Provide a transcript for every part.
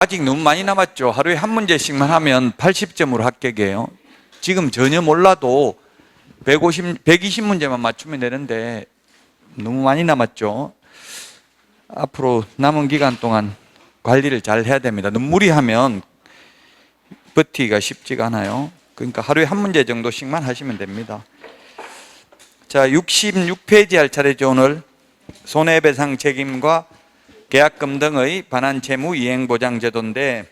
아직 너무 많이 남았죠. 하루에 한 문제씩만 하면 80점으로 합격이에요. 지금 전혀 몰라도 120문제만 맞추면 되는데 너무 많이 남았죠. 앞으로 남은 기간 동안 관리를 잘 해야 됩니다. 너무 무리하면 버티기가 쉽지가 않아요. 그러니까 하루에 한 문제 정도씩만 하시면 됩니다. 자, 66페이지 할 차례죠. 오늘 손해배상 책임과 계약금 등의 반환 채무 이행보장 제도인데,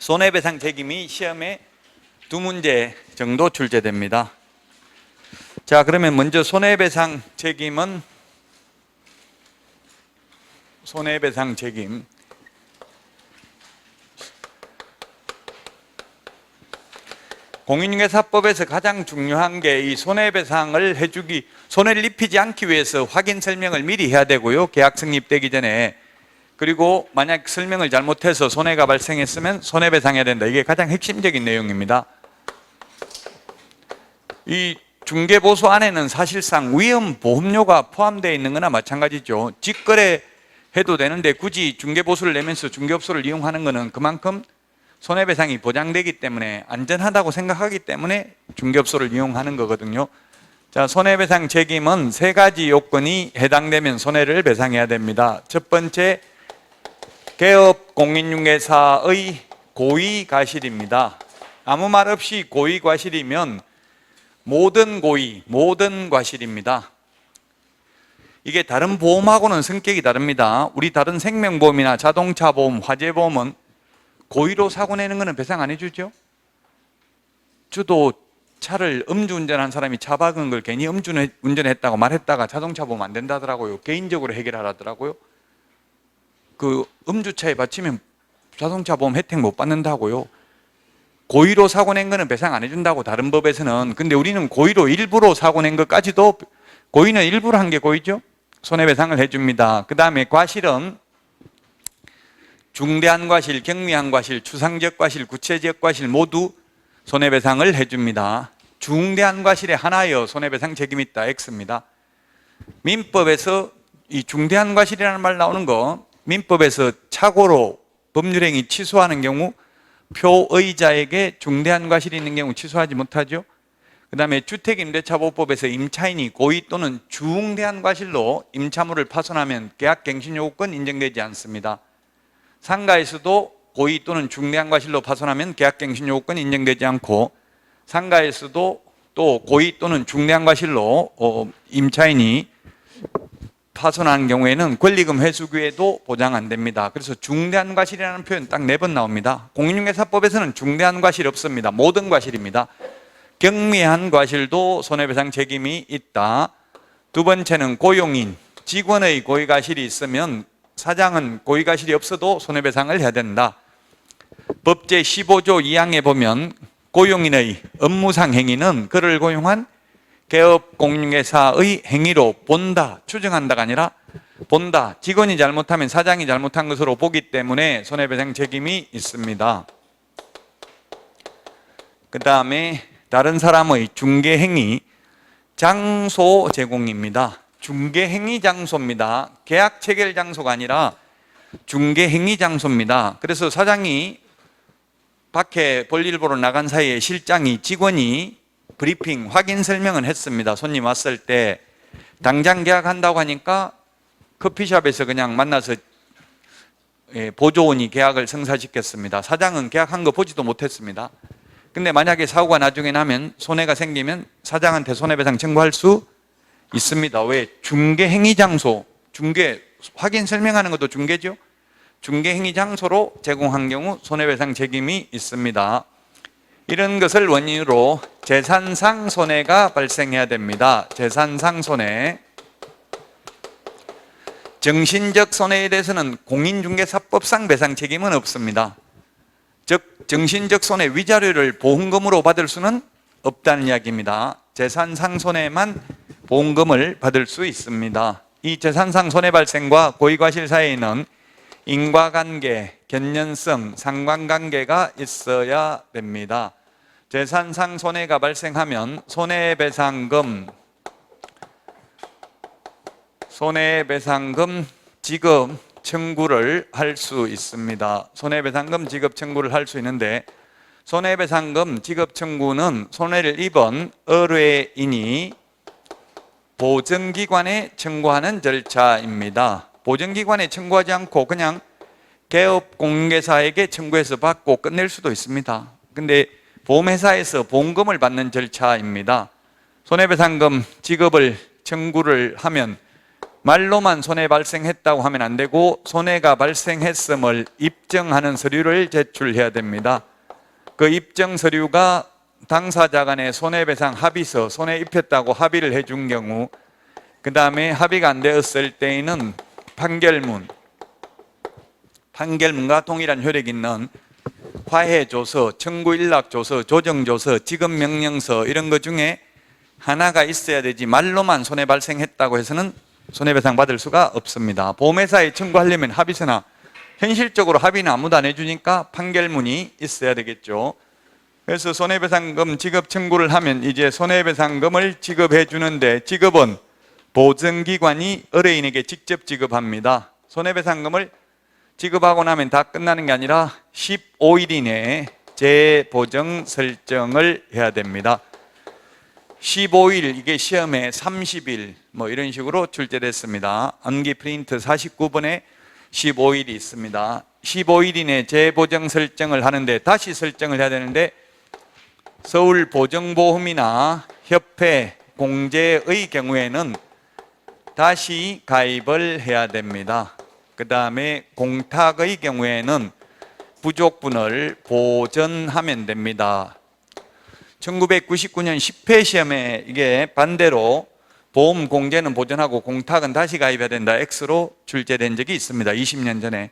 손해배상 책임이 시험에 2문제 정도 출제됩니다. 자, 그러면 먼저 손해배상 책임 공인중개사법에서 가장 중요한 게 이 손해배상을 해주기, 손해를 입히지 않기 위해서 확인 설명을 미리 해야 되고요. 계약 성립되기 전에. 그리고 만약 설명을 잘못해서 손해가 발생했으면 손해배상해야 된다. 이게 가장 핵심적인 내용입니다. 이 중개보수 안에는 사실상 위험보험료가 포함되어 있는 거나 마찬가지죠. 직거래 해도 되는데 굳이 중개보수를 내면서 중개업소를 이용하는 것은 그만큼 손해배상이 보장되기 때문에, 안전하다고 생각하기 때문에 중개업소를 이용하는 거거든요. 자, 손해배상 책임은 3가지 요건이 해당되면 손해를 배상해야 됩니다. 첫 번째, 개업 공인중개사의 고의과실입니다. 아무 말 없이 고의과실이면 모든 고의, 모든 과실입니다. 이게 다른 보험하고는 성격이 다릅니다. 우리 다른 생명보험이나 자동차보험, 화재보험은 고의로 사고 내는 거는 배상 안 해주죠. 저도 차를 음주운전한 사람이 차 박은 걸 괜히 음주운전했다고 말했다가 자동차 보험 안 된다더라고요. 개인적으로 해결하라더라고요. 그 음주차에 바치면 자동차 보험 혜택 못 받는다고요. 고의로 사고 낸 거는 배상 안 해준다고, 다른 법에서는. 근데 우리는 고의로 일부러 사고 낸 것까지도, 고의는 일부러 한 게 고의죠. 손해배상을 해줍니다. 그 다음에 과실은 중대한 과실, 경미한 과실, 추상적 과실, 구체적 과실 모두 손해배상을 해줍니다. 중대한 과실에 하나여 손해배상 책임이 있다, X입니다. 민법에서 이 중대한 과실이라는 말 나오는 거, 민법에서 착오로 법률행위 취소하는 경우 표의자에게 중대한 과실이 있는 경우 취소하지 못하죠. 그 다음에 주택임대차보호법에서 임차인이 고의 또는 중대한 과실로 임차물을 파손하면 계약갱신요건 인정되지 않습니다. 상가에서도 고의 또는 중대한 과실로 파손하면 계약갱신요건 인정되지 않고, 상가에서도 또 고의 또는 중대한 과실로 임차인이 파손하는 경우에는 권리금 회수 기회도 보장 안 됩니다. 그래서 중대한 과실이라는 표현 딱 4번 나옵니다. 공인중개사법에서는 중대한 과실 없습니다. 모든 과실입니다. 경미한 과실도 손해배상 책임이 있다. 두 번째는 고용인, 직원의 고의과실이 있으면 사장은 고의과실이 없어도 손해배상을 해야 된다. 법 제15조 2항에 보면 고용인의 업무상 행위는 그를 고용한 개업 공인중개사의 행위로 본다, 추정한다가 아니라 본다. 직원이 잘못하면 사장이 잘못한 것으로 보기 때문에 손해배상 책임이 있습니다. 그 다음에 다른 사람의 중개행위, 장소 제공입니다. 중개행위 장소입니다. 계약 체결 장소가 아니라 중개행위 장소입니다. 그래서 사장이 밖에 볼일 보러 나간 사이에 실장이, 직원이 브리핑, 확인 설명은 했습니다. 손님 왔을 때 당장 계약한다고 하니까 커피숍에서 그냥 만나서 보조원이 계약을 성사시켰습니다. 사장은 계약한 거 보지도 못했습니다. 근데 만약에 사고가 나중에 나면, 손해가 생기면 사장한테 손해배상 청구할 수 있습니다. 왜? 중개행위 장소, 중개, 확인 설명하는 것도 중개죠. 중개행위 장소로 제공한 경우 손해배상 책임이 있습니다. 이런 것을 원인으로 재산상 손해가 발생해야 됩니다. 재산상 손해. 정신적 손해에 대해서는 공인중개사법상 배상 책임은 없습니다. 즉 정신적 손해, 위자료를 보험금으로 받을 수는 없다는 이야기입니다. 재산상 손해만 보험금을 받을 수 있습니다. 이 재산상 손해 발생과 고의과실 사이에는 인과관계, 견연성, 상관관계가 있어야 됩니다. 재산상 손해가 발생하면 손해배상금, 지급, 청구를 할 수 있습니다. 손해배상금 지급 청구를 할 수 있는데, 손해배상금 지급 청구는 손해를 입은 의뢰인이 보증기관에 청구하는 절차입니다. 보증기관에 청구하지 않고 그냥 개업공개사에게 청구해서 받고 끝낼 수도 있습니다. 근데 보험회사에서 보험금을 받는 절차입니다. 손해배상금 지급을 청구를 하면 말로만 손해 발생했다고 하면 안 되고 손해가 발생했음을 입증하는 서류를 제출해야 됩니다. 그 입증 서류가 당사자 간의 손해배상 합의서, 손해 입혔다고 합의를 해준 경우, 그 다음에 합의가 안 되었을 때에는 판결문과 동일한 효력이 있는 화해조서, 청구일락조서, 조정조서, 지급명령서 이런 것 중에 하나가 있어야 되지 말로만 손해 발생했다고 해서는 손해배상 받을 수가 없습니다. 보험회사에 청구하려면 합의서나, 현실적으로 합의는 아무도 안 해주니까 판결문이 있어야 되겠죠. 그래서 손해배상금 지급 청구를 하면 이제 손해배상금을 지급해 주는데, 지급은 보증기관이 의뢰인에게 직접 지급합니다. 손해배상금을 지급하고 나면 다 끝나는 게 아니라 15일 이내에 재보정 설정을 해야 됩니다. 15일, 이게 시험에 30일 뭐 이런 식으로 출제됐습니다. 암기 프린트 49번에 15일이 있습니다. 15일 이내 재보정 설정을 하는데, 다시 설정을 해야 되는데, 서울보정보험이나 협회, 공제의 경우에는 다시 가입을 해야 됩니다. 그 다음에 공탁의 경우에는 부족분을 보전하면 됩니다. 1999년 10회 시험에 이게 반대로 보험 공제는 보전하고 공탁은 다시 가입해야 된다 X로 출제된 적이 있습니다. 20년 전에.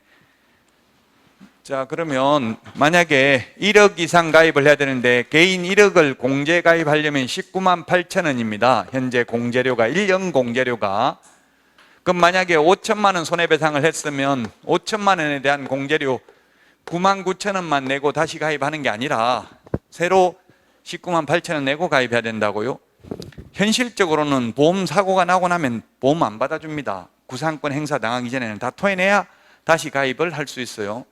자, 그러면 만약에 1억 이상 가입을 해야 되는데 개인 1억을 공제 가입하려면 19만 8천 원입니다. 현재 공제료가, 1년 공제료가. 그럼 만약에 5천만 원 손해배상을 했으면 5천만 원에 대한 공제료 9만 9천 원만 내고 다시 가입하는 게 아니라 새로 19만 8천 원 내고 가입해야 된다고요? 현실적으로는 보험 사고가 나고 나면 보험 안 받아줍니다. 구상권 행사 당하기 전에는 다 토해내야 다시 가입을 할 수 있어요.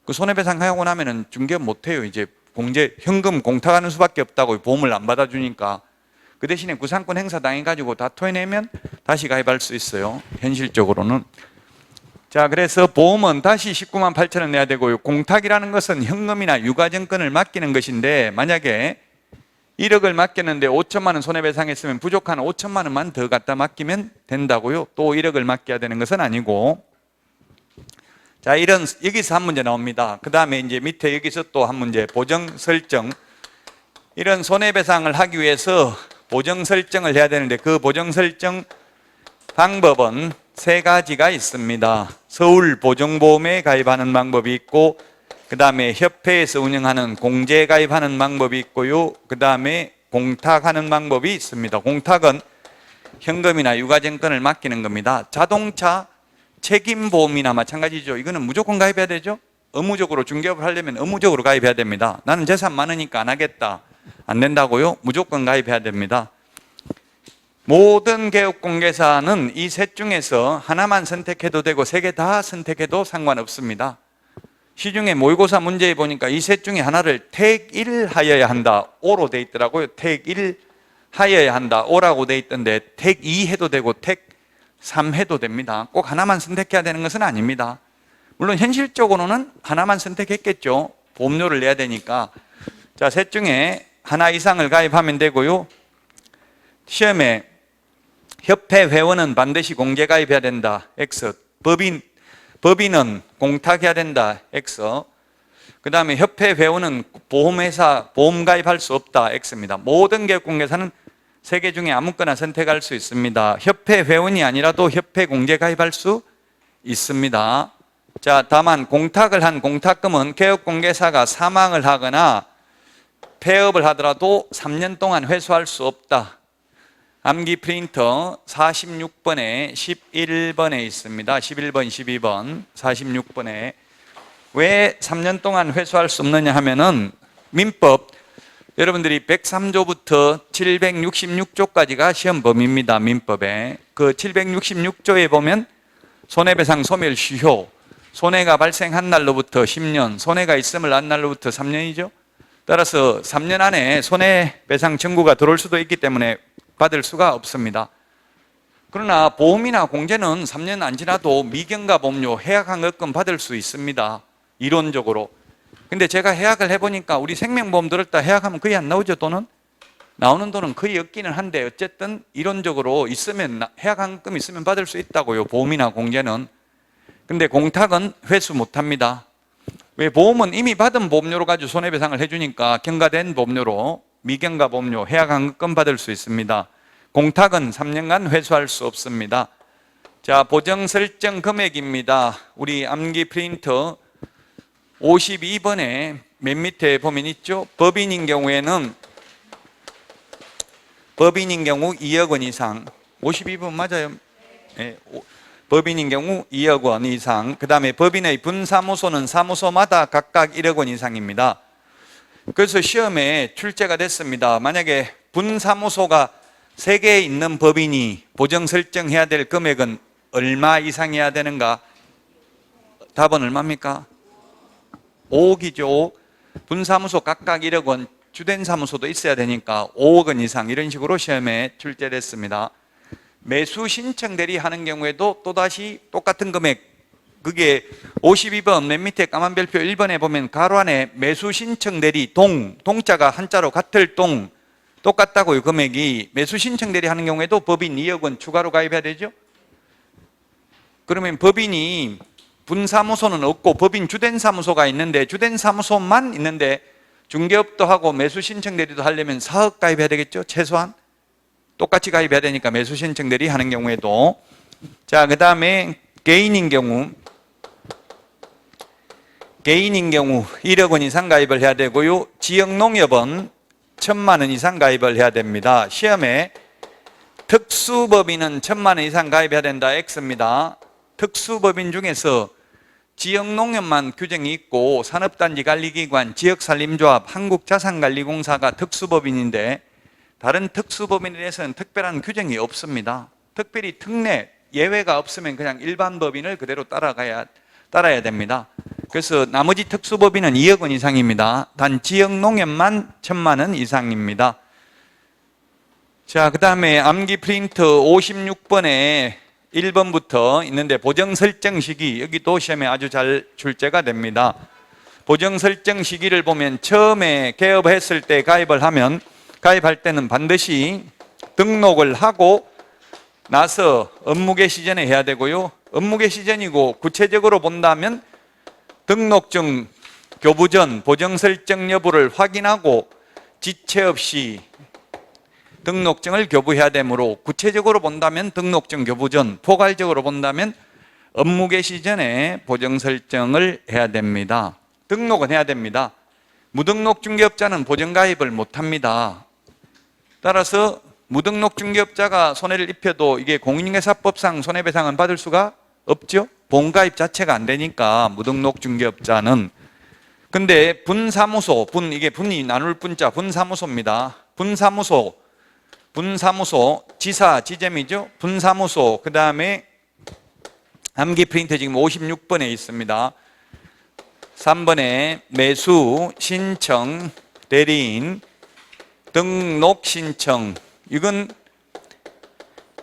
그 손해배상 하고 나면은 중개업 못 해요. 이제 공제, 현금 공탁하는 수밖에 없다고, 보험을 안 받아주니까. 그 대신에 구상권 행사 당해가지고 다 토해내면 다시 가입할 수 있어요. 현실적으로는. 자, 그래서 보험은 다시 19만 8천 원 내야 되고요. 공탁이라는 것은 현금이나 유가증권을 맡기는 것인데, 만약에 1억을 맡겼는데 5천만 원 손해배상했으면 부족한 5천만 원만 더 갖다 맡기면 된다고요. 또 1억을 맡겨야 되는 것은 아니고. 자, 이런, 여기서 한 문제 나옵니다. 그 다음에 이제 밑에 여기서 또 한 문제, 보정 설정. 이런 손해배상을 하기 위해서 보정 설정을 해야 되는데, 그 보정 설정 방법은 세 가지가 있습니다. 서울보정보험에 가입하는 방법이 있고, 그 다음에 협회에서 운영하는 공제 가입하는 방법이 있고요. 그 다음에 공탁하는 방법이 있습니다. 공탁은 현금이나 유가증권을 맡기는 겁니다. 자동차 책임보험이나 마찬가지죠. 이거는 무조건 가입해야 되죠. 의무적으로 중개업을 하려면 의무적으로 가입해야 됩니다. 나는 재산 많으니까 안 하겠다. 안 된다고요? 무조건 가입해야 됩니다. 모든 개업공개사는 이 셋 중에서 하나만 선택해도 되고 세 개 다 선택해도 상관없습니다. 시중에 모의고사 문제에 보니까 이 셋 중에 하나를 택 1 하여야 한다. O로 돼 있더라고요. 택 1 하여야 한다. O라고 돼 있던데, 택 2 해도 되고 택 3 해도 됩니다. 꼭 하나만 선택해야 되는 것은 아닙니다. 물론 현실적으로는 하나만 선택했겠죠. 보험료를 내야 되니까. 자, 셋 중에 하나 이상을 가입하면 되고요. 시험에 협회 회원은 반드시 공제 가입해야 된다. X. 법인은 공탁해야 된다. X. 그 다음에 협회 회원은 보험회사 보험 가입할 수 없다. X입니다. 모든 개업공개사는 세 개 중에 아무거나 선택할 수 있습니다. 협회 회원이 아니라도 협회 공제 가입할 수 있습니다. 자, 다만 공탁을 한 공탁금은 개업공개사가 사망을 하거나 폐업을 하더라도 3년 동안 회수할 수 없다. 암기 프린터 46번에 11번에 있습니다. 11번, 12번, 46번에. 왜 3년 동안 회수할 수 없느냐 하면은 민법, 여러분들이 103조부터 766조까지가 시험 범위입니다. 민법에. 그 766조에 보면 손해배상 소멸시효, 손해가 발생한 날로부터 10년, 손해가 있음을 안 날로부터 3년이죠. 따라서 3년 안에 손해배상 청구가 들어올 수도 있기 때문에 받을 수가 없습니다. 그러나 보험이나 공제는 3년 안 지나도 미경과보험료 해약환급금 받을 수 있습니다. 이론적으로. 근데 제가 해약을 해보니까 우리 생명보험 들었다 해약하면 거의 안 나오죠. 돈은? 나오는 돈은 거의 없기는 한데 어쨌든 이론적으로 있으면 해약환급금 있으면 받을 수 있다고요. 보험이나 공제는. 근데 공탁은 회수 못합니다. 왜? 보험은 이미 받은 보험료로 가지고 손해배상을 해주니까 경과된 보험료로 미경과보험료 해약환급금 받을 수 있습니다. 공탁은 3년간 회수할 수 없습니다. 자, 보정 설정 금액입니다. 우리 암기 프린터 52번에 맨 밑에 보면 있죠. 법인인 경우 2억 원 이상. 52번 맞아요? 네. 법인인 경우 2억 원 이상. 그 다음에 법인의 분사무소는 사무소마다 각각 1억 원 이상입니다. 그래서 시험에 출제가 됐습니다. 만약에 분사무소가 3개 있는 법인이 보정 설정해야 될 금액은 얼마 이상이어야 되는가? 답은 얼마입니까? 5억이죠. 분사무소 각각 1억 원, 주된 사무소도 있어야 되니까 5억 원 이상, 이런 식으로 시험에 출제됐습니다. 매수 신청 대리 하는 경우에도 또다시 똑같은 금액, 그게 52번 맨 밑에 까만 별표 1번에 보면 가로 안에 매수 신청 대리 동자가 한자로 같을 동, 똑같다고요. 금액이. 매수 신청 대리 하는 경우에도 법인 2억 원 추가로 가입해야 되죠. 그러면 법인이 분사무소는 없고 법인 주된 사무소가 있는데, 주된 사무소만 있는데 중개업도 하고 매수 신청 대리도 하려면 4억 가입해야 되겠죠. 최소한 똑같이 가입해야 되니까 매수 신청 대리 하는 경우에도. 자, 그 다음에 개인인 경우 1억 원 이상 가입을 해야 되고요. 지역농협은 1,000만 원 이상 가입을 해야 됩니다. 시험에 특수법인은 1,000만 원 이상 가입해야 된다. X입니다. 특수법인 중에서 지역농협만 규정이 있고 산업단지관리기관, 지역산림조합, 한국자산관리공사가 특수법인인데 다른 특수법인에 대해서는 특별한 규정이 없습니다. 특별히 특례, 예외가 없으면 그냥 일반 법인을 그대로 따라야 됩니다. 그래서 나머지 특수법인은 2억 원 이상입니다. 단 지역농협만 1,000만 원 이상입니다. 자, 그 다음에 암기 프린터 56번에 1번부터 있는데 보정 설정 시기, 여기도 시험에 아주 잘 출제가 됩니다. 보정 설정 시기를 보면 처음에 개업했을 때 가입할 때는 반드시 등록을 하고 나서 업무개 시전에 해야 되고요. 업무개 시전이고 구체적으로 본다면 등록증 교부 전 보정 설정 여부를 확인하고 지체 없이 등록증을 교부해야 되므로, 구체적으로 본다면 등록증 교부 전, 포괄적으로 본다면 업무 개시 전에 보정 설정을 해야 됩니다. 등록은 해야 됩니다. 무등록 중개업자는 보정 가입을 못합니다. 따라서 무등록 중개업자가 손해를 입혀도 이게 공인중개사법상 손해배상은 받을 수가 없죠. 보험가입 자체가 안 되니까 무등록 중개업자는. 근데 분사무소, 이게 분이 나눌 분자 분사무소입니다. 분사무소, 지사, 지점이죠. 분사무소, 그 다음에 암기 프린터 지금 56번에 있습니다. 3번에 매수, 신청, 대리인, 등록 신청. 이건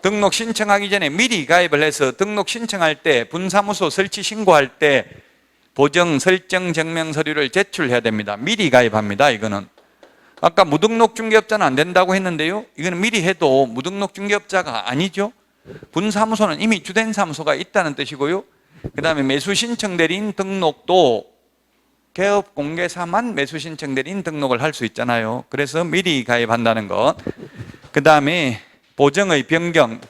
등록 신청하기 전에 미리 가입을 해서 등록 신청할 때, 분사무소 설치 신고할 때 보정 설정 증명 서류를 제출해야 됩니다. 미리 가입합니다. 이거는. 아까 무등록 중개업자는 안 된다고 했는데요. 이거는 미리 해도 무등록 중개업자가 아니죠. 분사무소는 이미 주된 사무소가 있다는 뜻이고요. 그 다음에 매수신청 대리인 등록도 개업공개사만 매수신청 대리인 등록을 할 수 있잖아요. 그래서 미리 가입한다는 것. 그 다음에 보정의 변경,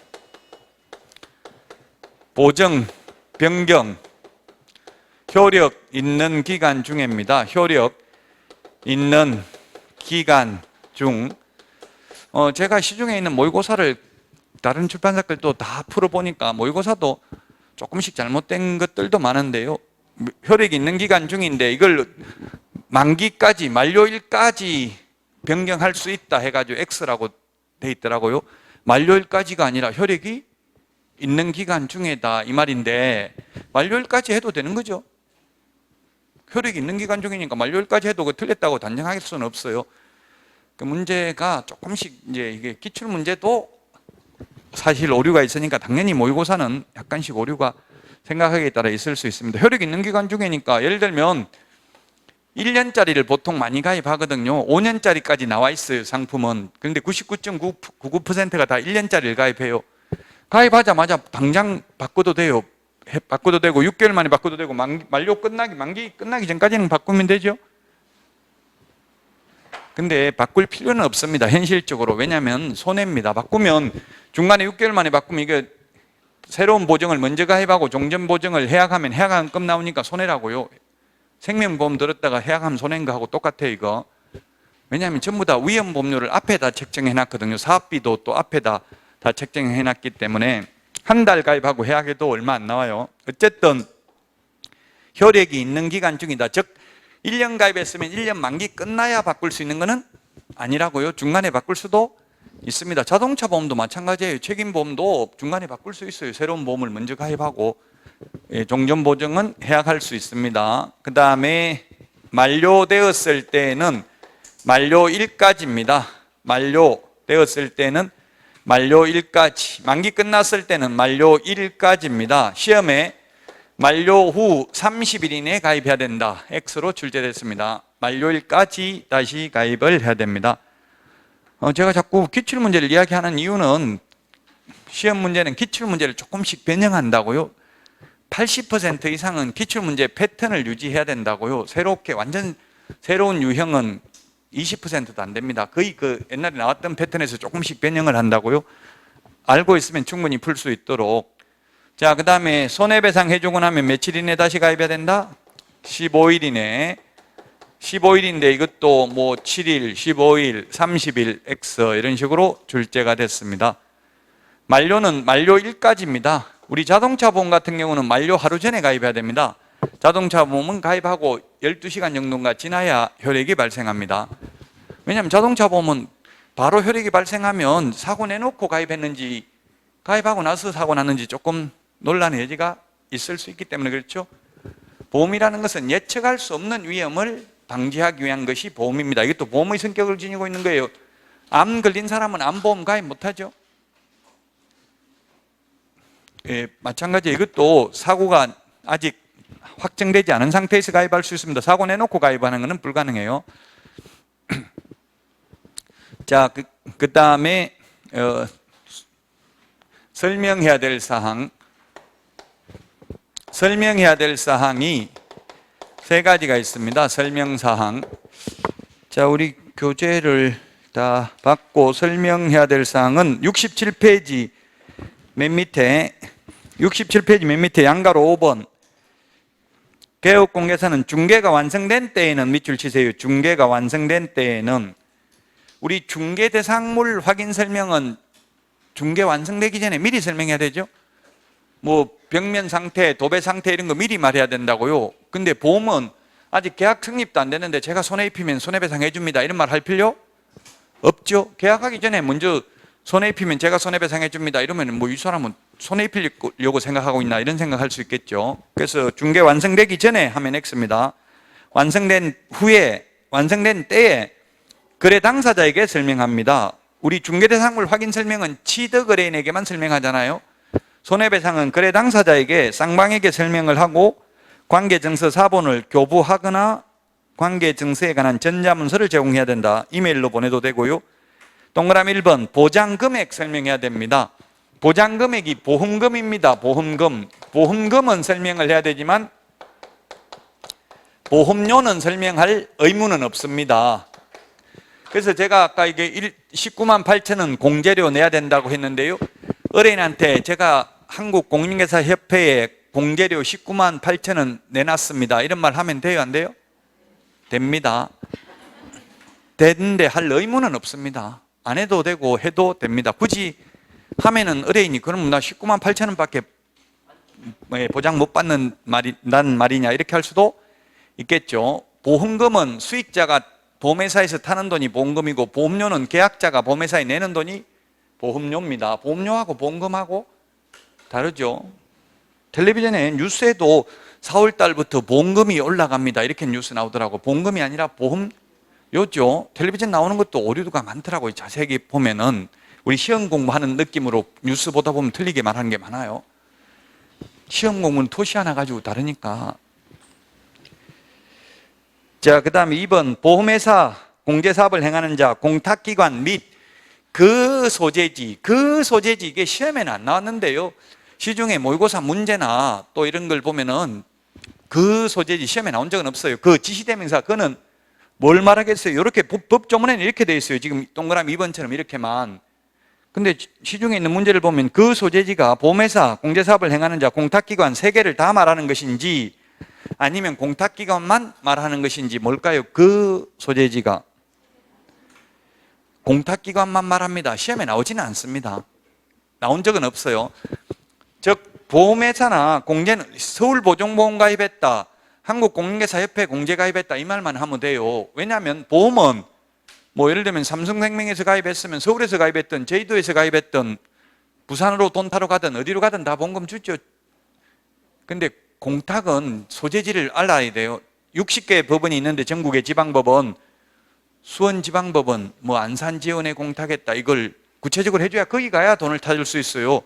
효력 있는 기간 중입니다. 효력 있는 기간 중. 제가 시중에 있는 모의고사를 다른 출판사 걸도 다 풀어보니까 모의고사도 조금씩 잘못된 것들도 많은데요. 효력이 있는 기간 중인데 이걸 만기까지, 만료일까지 변경할 수 있다 해가지고 X라고 돼 있더라고요. 만료일까지가 아니라 효력이 있는 기간 중에다 이 말인데 만료일까지 해도 되는 거죠. 효력이 있는 기간 중이니까 만료일까지 해도 그 틀렸다고 단정할 수는 없어요. 그 문제가 조금씩 이제 이게 기출 문제도 사실 오류가 있으니까 당연히 모의고사는 약간씩 오류가 생각하기에 따라 있을 수 있습니다. 효력이 있는 기간 중이니까 예를 들면 1년짜리를 보통 많이 가입하거든요. 5년짜리까지 나와 있어요, 상품은. 그런데 99.99%가 다 1년짜리를 가입해요. 가입하자마자 당장 바꿔도 돼요. 바꿔도 되고 6개월 만에 바꿔도 되고 만기 끝나기 전까지는 바꾸면 되죠. 근데 바꿀 필요는 없습니다, 현실적으로. 왜냐하면 손해입니다. 바꾸면 중간에 6개월 만에 바꾸면 이게 새로운 보증을 먼저 가입하고 종전 보증을 해약하면 해약한금 나오니까 손해라고요. 생명보험 들었다가 해약하면 손해인 거하고 똑같아요, 이거. 왜냐하면 전부 다 위험보험료를 앞에다 책정해 놨거든요. 사업비도 또 앞에다 다 책정해 놨기 때문에 한 달 가입하고 해약해도 얼마 안 나와요. 어쨌든 효력이 있는 기간 중이다. 즉 1년 가입했으면 1년 만기 끝나야 바꿀 수 있는 거는 아니라고요. 중간에 바꿀 수도 있습니다. 자동차 보험도 마찬가지예요. 책임보험도 중간에 바꿀 수 있어요. 새로운 보험을 먼저 가입하고 종전 보증은 해약할 수 있습니다. 그 다음에 만료되었을 때는 만료일까지입니다. 만료되었을 때는 만료일까지, 만기 끝났을 때는 만료일까지입니다. 시험에 만료 후 30일 이내에 가입해야 된다. X로 출제됐습니다. 만료일까지 다시 가입을 해야 됩니다. 제가 자꾸 기출문제를 이야기하는 이유는 시험 문제는 기출문제를 조금씩 변형한다고요. 80% 이상은 기출문제 패턴을 유지해야 된다고요. 새롭게 완전 새로운 유형은 20%도 안 됩니다. 거의 그 옛날에 나왔던 패턴에서 조금씩 변형을 한다고요. 알고 있으면 충분히 풀 수 있도록. 자, 그 다음에 손해배상 해주고 나면 며칠 이내 다시 가입해야 된다? 15일 이내. 15일인데 이것도 뭐 7일, 15일, 30일, X 이런 식으로 출제가 됐습니다. 만료는 만료일까지입니다. 우리 자동차 보험 같은 경우는 만료 하루 전에 가입해야 됩니다. 자동차 보험은 가입하고 12시간 정도가 지나야 효력이 발생합니다. 왜냐하면 자동차 보험은 바로 효력이 발생하면 사고 내놓고 가입했는지 가입하고 나서 사고 났는지 조금 논란의 여지가 있을 수 있기 때문에 그렇죠. 보험이라는 것은 예측할 수 없는 위험을 방지하기 위한 것이 보험입니다. 이것도 보험의 성격을 지니고 있는 거예요. 암 걸린 사람은 암보험 가입 못하죠. 마찬가지로 이것도 사고가 아직 확정되지 않은 상태에서 가입할 수 있습니다. 사고 내놓고 가입하는 것은 불가능해요. 자, 그 다음에 설명해야 될 사항. 설명해야 될 사항이 세 가지가 있습니다. 설명사항. 자, 우리 교재를 다 받고 설명해야 될 사항은 67페이지 맨 밑에 67페이지 맨 밑에 양가로 5번 개업공개사는 중개가 완성된 때에는 밑줄 치세요. 중개가 완성된 때에는 우리 중개대상물 확인 설명은 중개 완성되기 전에 미리 설명해야 되죠. 뭐 벽면 상태, 도배 상태 이런 거 미리 말해야 된다고요. 근데 보험은 아직 계약 성립도 안 됐는데 제가 손해 입히면 손해배상 해줍니다 이런 말 할 필요 없죠. 계약하기 전에 먼저 손해 입히면 제가 손해배상 해줍니다 이러면 뭐 이 사람은 손해 입히려고 생각하고 있나 이런 생각할 수 있겠죠. 그래서 중개 완성되기 전에 하면 X입니다. 완성된 후에, 완성된 때에 거래 당사자에게 설명합니다. 우리 중개대상물 확인 설명은 취득의뢰인에게만 설명하잖아요. 손해배상은 거래 당사자에게 쌍방에게 설명을 하고 관계증서 사본을 교부하거나 관계증서에 관한 전자문서를 제공해야 된다. 이메일로 보내도 되고요. 동그라미 1번 보장금액 설명해야 됩니다. 보장금액이 보험금입니다. 보험금. 보험금은 설명을 해야 되지만 보험료는 설명할 의무는 없습니다. 그래서 제가 아까 이게 19만 8천원 공제료 내야 된다고 했는데요. 의뢰인한테 제가 한국공인중개사협회에 공제료 19만 8천원 내놨습니다. 이런 말 하면 돼요? 안 돼요? 됩니다. 되는데 할 의무는 없습니다. 안 해도 되고 해도 됩니다. 굳이 하면은 의뢰인이 그럼 나 19만 8천원 밖에 보장 못 받는 말이냐 이렇게 할 수도 있겠죠. 보험금은 수익자가 보험회사에서 타는 돈이 보험금이고 보험료는 계약자가 보험회사에 내는 돈이 보험료입니다. 보험료하고 보험금하고 다르죠. 텔레비전에 뉴스에도 4월 달부터 보험금이 올라갑니다 이렇게 뉴스 나오더라고. 보험금이 아니라 보험료죠. 텔레비전 나오는 것도 오류가 많더라고요. 자세히 보면은 우리 시험 공부하는 느낌으로 뉴스 보다 보면 틀리게 말하는 게 많아요. 시험 공부는 토시 하나 가지고 다르니까. 자, 그 다음에 2번 보험회사 공제사업을 행하는 자, 공탁기관 및 그 소재지 이게 시험에는 안 나왔는데요. 시중에 모의고사 문제나 또 이런 걸 보면은 그 소재지 시험에 나온 적은 없어요. 그 지시대명사 그거는 뭘 말하겠어요? 이렇게 법조문에는 이렇게 돼 있어요. 지금 동그라미 2번처럼 이렇게만. 근데 시중에 있는 문제를 보면 그 소재지가 보험회사 공제사업을 행하는 자, 공탁기관 세 개를 다 말하는 것인지 아니면 공탁기관만 말하는 것인지 뭘까요? 그 소재지가 공탁기관만 말합니다. 시험에 나오지는 않습니다. 나온 적은 없어요. 즉 보험회사나 공제는 서울보증보험 가입했다, 한국공인중개사협회 공제 가입했다 이 말만 하면 돼요. 왜냐하면 보험은 뭐 예를 들면 삼성생명에서 가입했으면 서울에서 가입했던 제주도에서 가입했던 부산으로 돈 타러 가든 어디로 가든 다 보험금 주죠. 근데 공탁은 소재지를 알아야 돼요. 60개의 법원이 있는데 전국의 지방법원, 수원지방법원, 뭐 안산지원에 공탁했다 이걸 구체적으로 해줘야 거기 가야 돈을 타줄 수 있어요.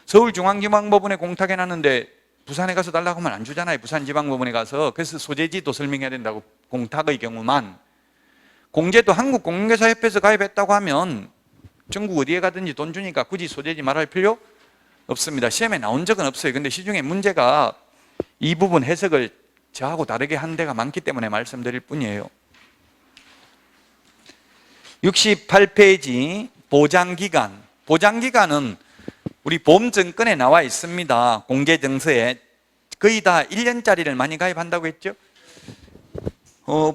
서울중앙지방법원에 공탁해놨는데 부산에 가서 달라고 하면 안 주잖아요. 부산지방법원에 가서. 그래서 소재지도 설명해야 된다고. 공탁의 경우만. 공제도 한국공인중개사협회에서 가입했다고 하면 전국 어디에 가든지 돈 주니까 굳이 소재지 말할 필요 없습니다. 시험에 나온 적은 없어요. 근데 시중에 문제가 이 부분 해석을 저하고 다르게 한 데가 많기 때문에 말씀드릴 뿐이에요. 68페이지 보장기간. 보장기간은 우리 보험증권에 나와 있습니다. 공제증서에. 거의 다 1년짜리를 많이 가입한다고 했죠.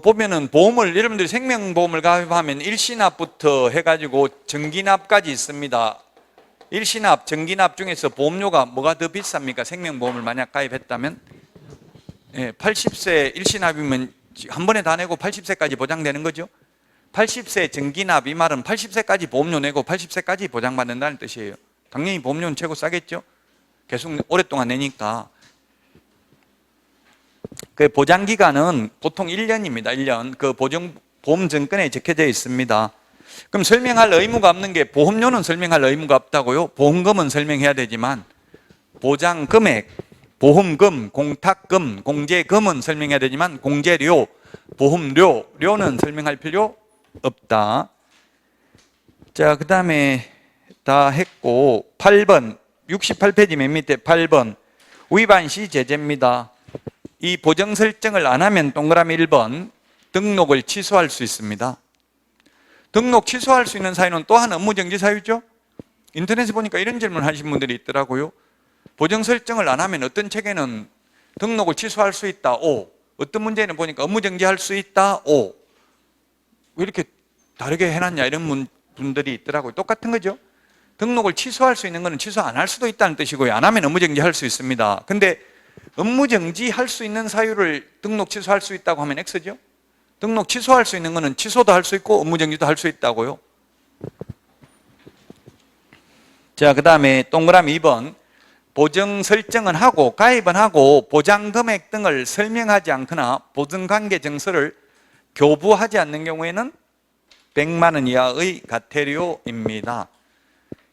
보면은 보험을 여러분들이 생명보험을 가입하면 일시납부터 해가지고 정기납까지 있습니다. 일시납, 정기납 중에서 보험료가 뭐가 더 비쌉니까? 생명보험을 만약 가입했다면 80세 일시납이면 한 번에 다 내고 80세까지 보장되는 거죠. 80세 정기납 이 말은 80세까지 보험료 내고 80세까지 보장받는다는 뜻이에요. 당연히 보험료는 최고 싸겠죠. 계속 오랫동안 내니까. 그 보장기간은 보통 1년입니다. 1년. 그 보험증권에 적혀져 있습니다. 그럼 설명할 의무가 없는 게 보험료는 설명할 의무가 없다고요? 보험금은 설명해야 되지만 보장금액, 보험금, 공탁금, 공제금은 설명해야 되지만 공제료, 보험료는 설명할 필요 없다. 자, 그 다음에 다 했고 8번 68페이지 맨 밑에 8번 위반 시 제재입니다. 이 보정 설정을 안 하면 동그라미 1번 등록을 취소할 수 있습니다. 등록 취소할 수 있는 사유는 또한 업무정지 사유죠. 인터넷에 보니까 이런 질문 하신 분들이 있더라고요. 보정 설정을 안 하면 어떤 책에는 등록을 취소할 수 있다 O, 어떤 문제는 보니까 업무정지할 수 있다 O. 왜 이렇게 다르게 해놨냐 이런 분들이 있더라고요. 똑같은 거죠. 등록을 취소할 수 있는 것은 취소 안 할 수도 있다는 뜻이고요. 안 하면 업무정지할 수 있습니다. 근데 업무정지할 수 있는 사유를 등록 취소할 수 있다고 하면 X죠. 등록 취소할 수 있는 것은 취소도 할 수 있고 업무정지도 할 수 있다고요. 자, 그 다음에 동그라미 2번 보정 설정은 하고 가입은 하고 보장금액 등을 설명하지 않거나 보증관계 증서를 교부하지 않는 경우에는 100만 원 이하의 과태료입니다.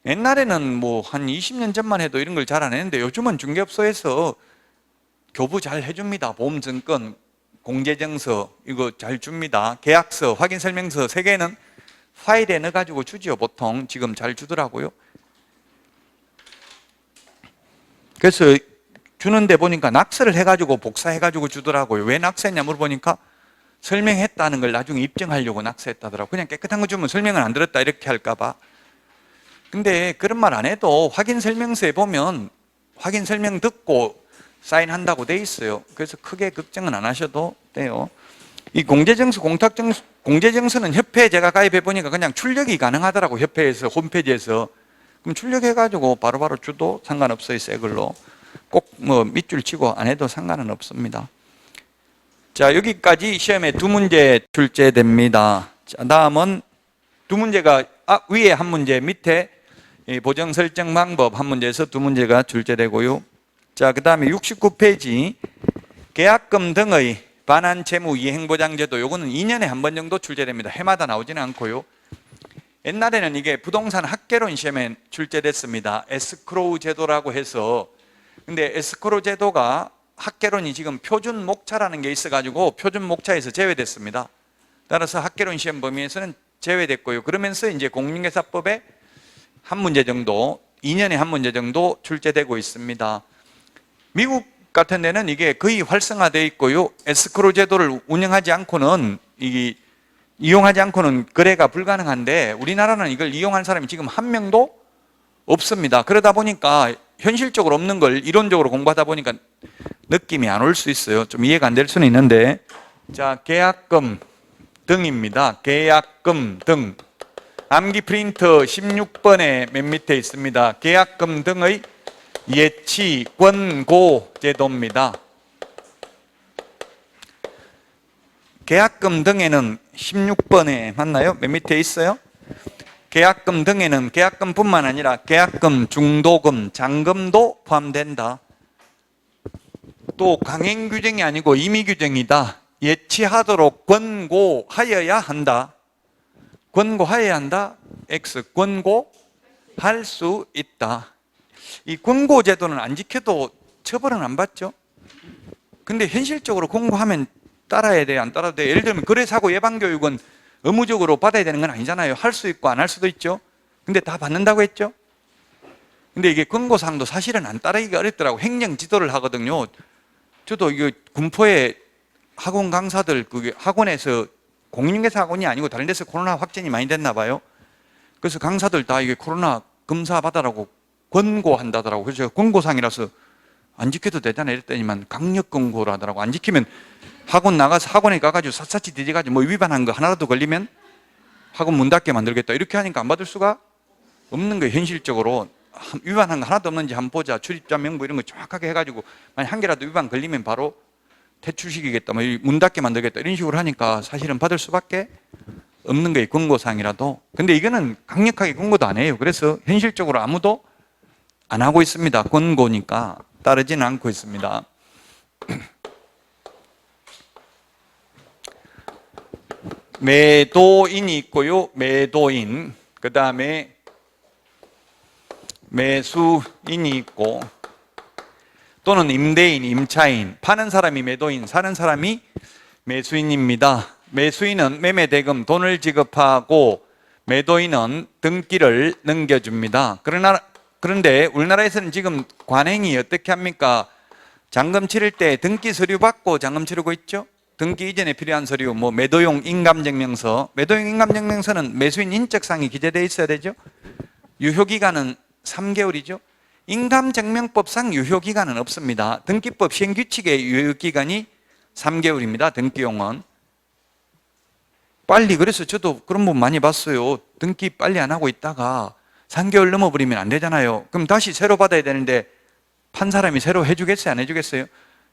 옛날에는 뭐 한 20년 전만 해도 이런 걸 잘 안 했는데 요즘은 중개업소에서 교부 잘 해줍니다. 보험증권, 공제증서 이거 잘 줍니다. 계약서, 확인설명서 3개는 파일에 넣어가지고 주지요. 보통 지금 잘 주더라고요. 그래서 주는데 보니까 낙서를 해가지고 복사해가지고 주더라고요. 왜 낙서했냐 물어보니까 설명했다는 걸 나중에 입증하려고 낙서했다더라고요. 그냥 깨끗한 거 주면 설명을 안 들었다 이렇게 할까봐. 근데 그런 말 안 해도 확인설명서에 보면 확인설명 듣고 사인한다고 돼 있어요. 그래서 크게 걱정은 안 하셔도 돼요. 이 공제증서, 공제증서는 협회에 제가 가입해 보니까 그냥 출력이 가능하더라고. 협회에서 홈페이지에서. 그럼 출력해가지고 바로바로 줘도 상관없어요. 새 걸로. 꼭 뭐 밑줄 치고 안 해도 상관은 없습니다. 자, 여기까지 시험에 2문제 출제됩니다. 자, 다음은 2문제가 위에 한 문제, 밑에 이 보정 설정 방법 한 문제에서 두 문제가 출제되고요. 자, 그 다음에 69페이지 계약금 등의 반환 채무 이행보장제도, 요거는 2년에 한 번 정도 출제됩니다. 해마다 나오지는 않고요. 옛날에는 이게 부동산 학개론 시험에 출제됐습니다. 에스크로우 제도라고 해서. 근데 에스크로우 제도가 학개론이 지금 표준 목차라는 게 있어가지고 표준 목차에서 제외됐습니다. 따라서 학개론 시험 범위에서는 제외됐고요. 그러면서 이제 공인중개사법에 한 문제 정도, 2년에 한 문제 정도 출제되고 있습니다. 미국 같은 데는 이게 거의 활성화되어 있고요. 에스크로우 제도를 운영하지 않고는, 이용하지 않고는 거래가 불가능한데, 우리나라는 이걸 이용한 사람이 지금 한 명도 없습니다. 그러다 보니까 현실적으로 없는 걸 이론적으로 공부하다 보니까 느낌이 안 올 수 있어요. 좀 이해가 안 될 수는 있는데, 자, 계약금 등입니다. 계약금 등. 암기 프린터 16번에 맨 밑에 있습니다. 계약금 등의 예치 권고 제도입니다. 계약금 등에는 16번에 맞나요? 맨 밑에 있어요. 계약금 등에는 계약금뿐만 아니라 계약금, 중도금, 잔금도 포함된다. 또 강행 규정이 아니고 임의 규정이다. 예치하도록 권고하여야 한다. 권고하여야 한다. X. 권고할 수 있다. 이 권고 제도는 안 지켜도 처벌은 안 받죠. 근데 현실적으로 권고하면 따라야 돼요? 안 따라도 돼요? 예를 들면 거래사고 예방교육은 의무적으로 받아야 되는 건 아니잖아요. 할 수 있고 안 할 수도 있죠. 근데 다 받는다고 했죠. 근데 이게 권고사항도 사실은 안 따르기가 어렵더라고. 행정 지도를 하거든요. 저도 이거 군포에 학원 강사들, 그게 학원에서 공인중개사 학원이 아니고 다른 데서 코로나 확진이 많이 됐나 봐요. 그래서 강사들 다 이게 코로나 검사 받아라고 권고한다더라고. 그래서 제가 권고사항이라서 안 지켜도 되잖아 이랬더니만 강력 권고를 하더라고. 안 지키면 학원 나가서 학원에 가가지고 샅샅이 뒤져가지고 뭐 위반한 거 하나라도 걸리면 학원 문 닫게 만들겠다. 이렇게 하니까 안 받을 수가 없는 거예요. 현실적으로 위반한 거 하나도 없는지 한번 보자. 출입자 명부 이런 거 정확하게 해가지고 만약 한 개라도 위반 걸리면 바로 퇴출시키겠다, 뭐 문 닫게 만들겠다 이런 식으로 하니까 사실은 받을 수밖에 없는 거예요. 권고사항이라도. 근데 이거는 강력하게 권고도 안 해요. 그래서 현실적으로 아무도 안 하고 있습니다. 권고니까 따르지는 않고 있습니다. 매도인이 있고요. 매도인. 그 다음에 매수인이 있고, 또는 임대인, 임차인. 파는 사람이 매도인, 사는 사람이 매수인입니다. 매수인은 매매대금 돈을 지급하고 매도인은 등기를 넘겨줍니다. 그런데 우리나라에서는 지금 관행이 어떻게 합니까? 잔금 치를 때 등기 서류 받고 잔금 치르고 있죠? 등기 이전에 필요한 서류, 뭐 매도용 인감증명서. 매도용 인감증명서는 매수인 인적사항이 기재되어 있어야 되죠? 유효기간은 3개월이죠. 인감증명법상 유효기간은 없습니다. 등기법 시행규칙의 유효기간이 3개월입니다. 등기용은. 빨리, 그래서 저도 그런 분 많이 봤어요. 등기 빨리 안 하고 있다가 3개월 넘어버리면 안 되잖아요. 그럼 다시 새로 받아야 되는데 판 사람이 새로 해주겠어요? 안 해주겠어요?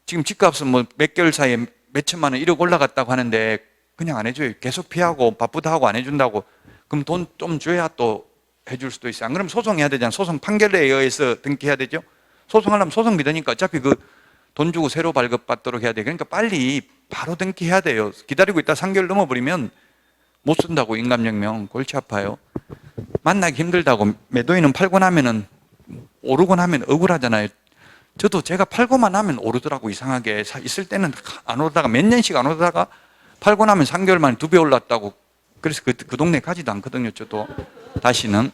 지금 집값은 뭐 몇 개월 사이에 몇 천만 원 1억 올라갔다고 하는데 그냥 안 해줘요. 계속 피하고 바쁘다 하고 안 해준다고. 그럼 돈 좀 줘야 또 해줄 수도 있어요. 안 그러면 소송해야 되잖아요. 소송 판결에 의해서 등기해야 되죠. 소송하려면 소송비 드니까 어차피 그 돈 주고 새로 발급받도록 해야 돼요. 그러니까 빨리 바로 등기해야 돼요. 기다리고 있다 3개월 넘어버리면 못 쓴다고. 인감증명 골치 아파요. 만나기 힘들다고. 매도인은 팔고 나면은 오르고 나면 억울하잖아요. 저도 제가 팔고만 나면 오르더라고. 이상하게 있을 때는 안 오르다가 몇 년씩 안 오르다가 팔고 나면 3개월 만에 2배 올랐다고. 그래서 그 동네 가지도 않거든요. 저도 다시는.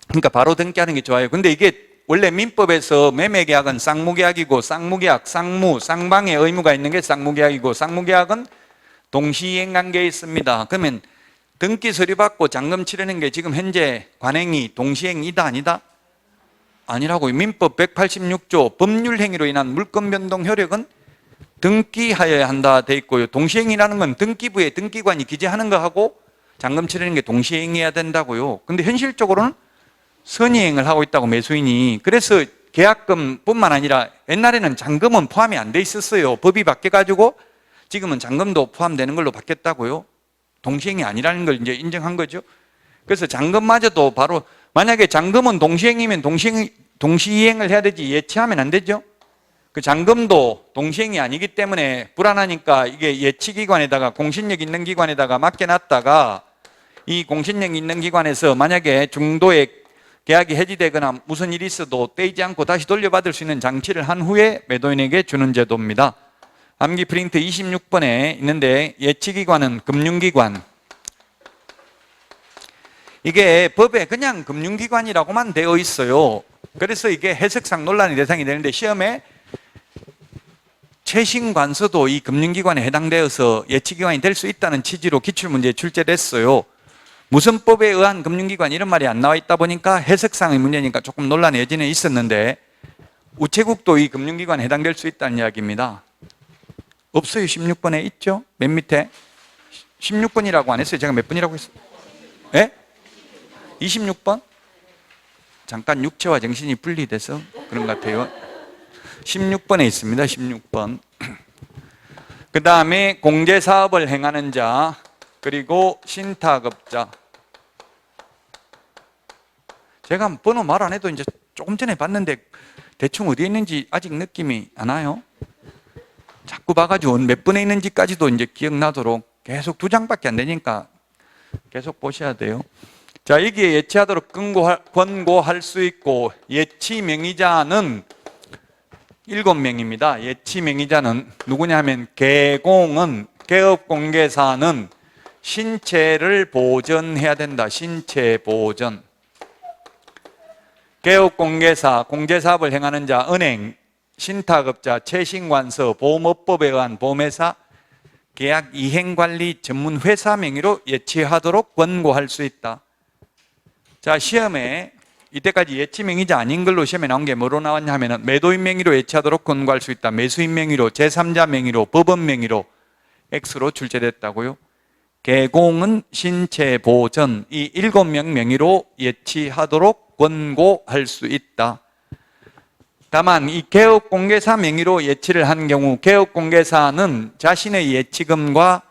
그러니까 바로 등기하는 게 좋아요. 근데 이게 원래 민법에서 매매계약은 쌍무계약이고, 쌍무계약, 쌍방의 의무가 있는 게 쌍무계약이고, 쌍무계약은 동시이행 관계에 있습니다. 그러면 등기 서류 받고 잔금 치르는 게 지금 현재 관행이 동시행이다 아니다? 아니라고. 민법 186조 법률 행위로 인한 물권 변동 효력은 등기하여야 한다 돼 있고요. 동시행이라는 건 등기부에 등기관이 기재하는 거하고 잔금 치르는 게 동시행해야 된다고요. 근데 현실적으로는 선의행을 하고 있다고, 매수인이. 그래서 계약금뿐만 아니라 옛날에는 잔금은 포함이 안 돼 있었어요. 법이 바뀌어가지고 지금은 잔금도 포함되는 걸로 바뀌었다고요. 동시행이 아니라는 걸 이제 인정한 거죠. 그래서 잔금마저도 바로 만약에 잔금은 동시행이면 동시이행을 해야 되지 예치하면 안 되죠. 그 잔금도 동시행이 아니기 때문에 불안하니까 이게 예치기관에다가 공신력 있는 기관에다가 맡겨놨다가 이 공신력 있는 기관에서 만약에 중도에 계약이 해지되거나 무슨 일이 있어도 떼이지 않고 다시 돌려받을 수 있는 장치를 한 후에 매도인에게 주는 제도입니다. 암기 프린트 26번에 있는데 예치기관은 금융기관, 이게 법에 그냥 금융기관이라고만 되어 있어요. 그래서 이게 해석상 논란의 대상이 되는데 시험에 최신관서도 이 금융기관에 해당되어서 예치기관이 될 수 있다는 취지로 기출문제에 출제됐어요. 무슨 법에 의한 금융기관 이런 말이 안 나와 있다 보니까 해석상의 문제니까 조금 논란의 여지는 있었는데 우체국도 이 금융기관에 해당될 수 있다는 이야기입니다. 없어요. 16번에 있죠? 맨 밑에 16번이라고 안 했어요. 제가 몇 번이라고 했어요? 예? 26번? 잠깐 육체와 정신이 분리돼서 그런 것 같아요. 16번에 있습니다. 16번. 그 다음에 공제사업을 행하는 자, 그리고 신탁업자. 제가 번호 말 안 해도 이제 조금 전에 봤는데 대충 어디에 있는지 아직 느낌이 안 와요. 자꾸 봐가지고 몇 번에 있는지까지도 이제 기억나도록 계속 2장밖에 안 되니까 계속 보셔야 돼요. 자, 여기에 예치하도록 권고할 수 있고 예치 명의자는 7명입니다. 예치 명의자는 누구냐 하면 개공은 개업공개사는 신체를 보전해야 된다. 신체 보전. 개업공개사, 공제사업을 행하는 자, 은행, 신탁업자, 최신관서, 보험업법에 의한 보험회사, 계약 이행관리 전문회사 명의로 예치하도록 권고할 수 있다. 자, 시험에 이때까지 예치 명의자 아닌 걸로 시험에 나온 게 뭐로 나왔냐 하면 매도인 명의로 예치하도록 권고할 수 있다. 매수인 명의로, 제3자 명의로, 법원 명의로 X로 출제됐다고요. 개공은 신체 보전, 이 7명 명의로 예치하도록 권고할 수 있다. 다만 이 개업공개사 명의로 예치를 한 경우 개업공개사는 자신의 예치금과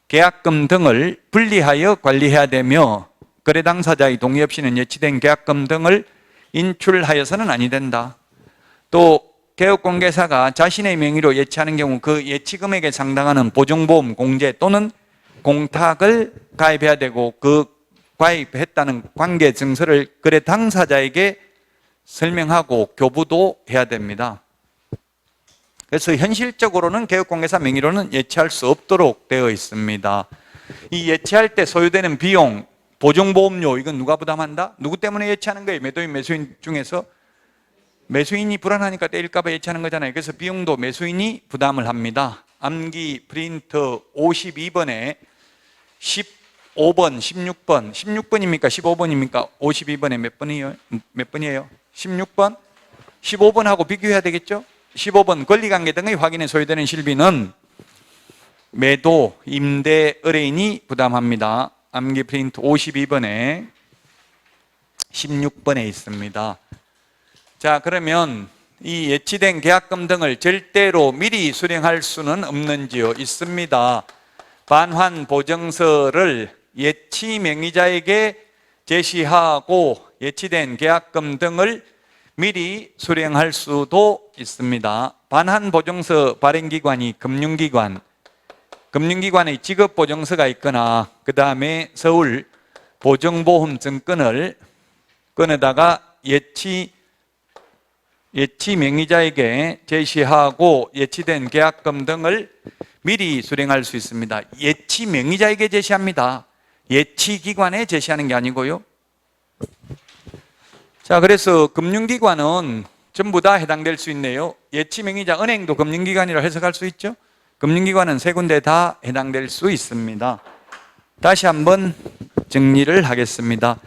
계약금 등을 분리하여 관리해야 되며 거래 당사자의 동의 없이는 예치된 계약금 등을 인출하여서는 아니 된다. 또 개업공개사가 자신의 명의로 예치하는 경우 그 예치금액에 상당하는 보증보험, 공제 또는 공탁을 가입해야 되고 그 가입했다는 관계 증서를 거래 당사자에게 설명하고 교부도 해야 됩니다. 그래서 현실적으로는 개업공개사 명의로는 예치할 수 없도록 되어 있습니다. 이 예치할 때 소요되는 비용, 보증보험료 이건 누가 부담한다? 누구 때문에 예치하는 거예요? 매도인, 매수인 중에서 매수인이 불안하니까 떼일까 봐 예치하는 거잖아요. 그래서 비용도 매수인이 부담을 합니다. 암기 프린터 52번에 15번, 16번, 16번입니까? 15번입니까? 52번에 몇 번이에요? 16번? 15번하고 비교해야 되겠죠? 15번 권리관계 등의 확인에 소요되는 실비는 매도, 임대, 의뢰인이 부담합니다. 암기 프린트 52번에 16번에 있습니다. 자, 그러면 이 예치된 계약금 등을 절대로 미리 수령할 수는 없는지요? 있습니다. 반환 보증서를 예치 명의자에게 제시하고 예치된 계약금 등을 미리 수령할 수도 있습니다. 반환 보증서 발행기관이 금융기관, 금융기관의 지급보증서가 있거나 그 다음에 서울 보증보험증권을 꺼내다가 예치 명의자에게 제시하고 예치된 계약금 등을 미리 수령할 수 있습니다. 예치 명의자에게 제시합니다. 예치기관에 제시하는 게 아니고요. 자, 그래서 금융기관은 전부 다 해당될 수 있네요. 예치 명의자, 은행도 금융기관이라고 해석할 수 있죠. 금융기관은 세 군데 다 해당될 수 있습니다. 다시 한번 정리를 하겠습니다.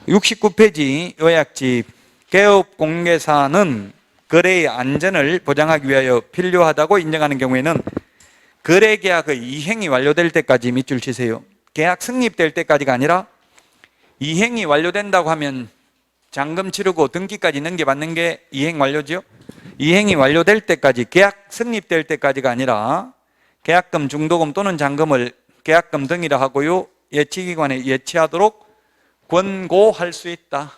69페이지 요약집. 개업공개사는 거래의 안전을 보장하기 위하여 필요하다고 인정하는 경우에는 거래계약의 이행이 완료될 때까지 밑줄 치세요. 계약 성립될 때까지가 아니라 이행이 완료된다고 하면 잔금 치르고 등기까지 넘겨받는 게 이행 완료죠. 이행이 완료될 때까지, 계약 성립될 때까지가 아니라 계약금, 중도금 또는 잔금을 계약금 등이라 하고요. 예치기관에 예치하도록 권고할 수 있다.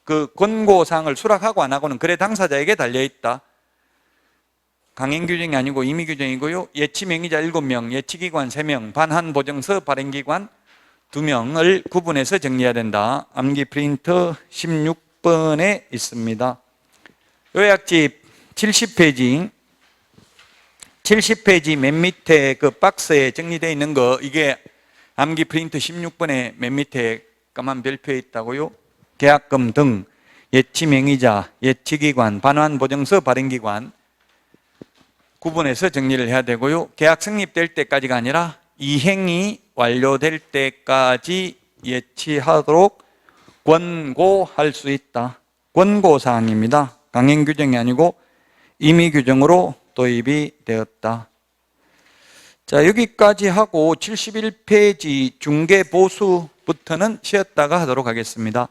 그 권고사항을 수락하고 안 하고는 거래 당사자에게 달려있다. 강행 규정이 아니고 임의 규정이고요. 예치 명의자 7명, 예치기관 3명, 반환 보증서 발행기관 2명을 구분해서 정리해야 된다. 암기 프린터 16번에 있습니다. 요약집 70페이지. 70페이지 맨 밑에 그 박스에 정리되어 있는 거, 이게 암기 프린트 16번에 맨 밑에 까만 별표에 있다고요. 계약금 등, 예치 명의자, 예치기관, 반환 보증서 발행기관 구분해서 정리를 해야 되고요. 계약 성립될 때까지가 아니라 이행이 완료될 때까지 예치하도록 권고할 수 있다. 권고사항입니다. 강행 규정이 아니고 임의 규정으로 도입이 되었다. 자, 여기까지 하고 71페이지 중개보수부터는 쉬었다가 하도록 하겠습니다.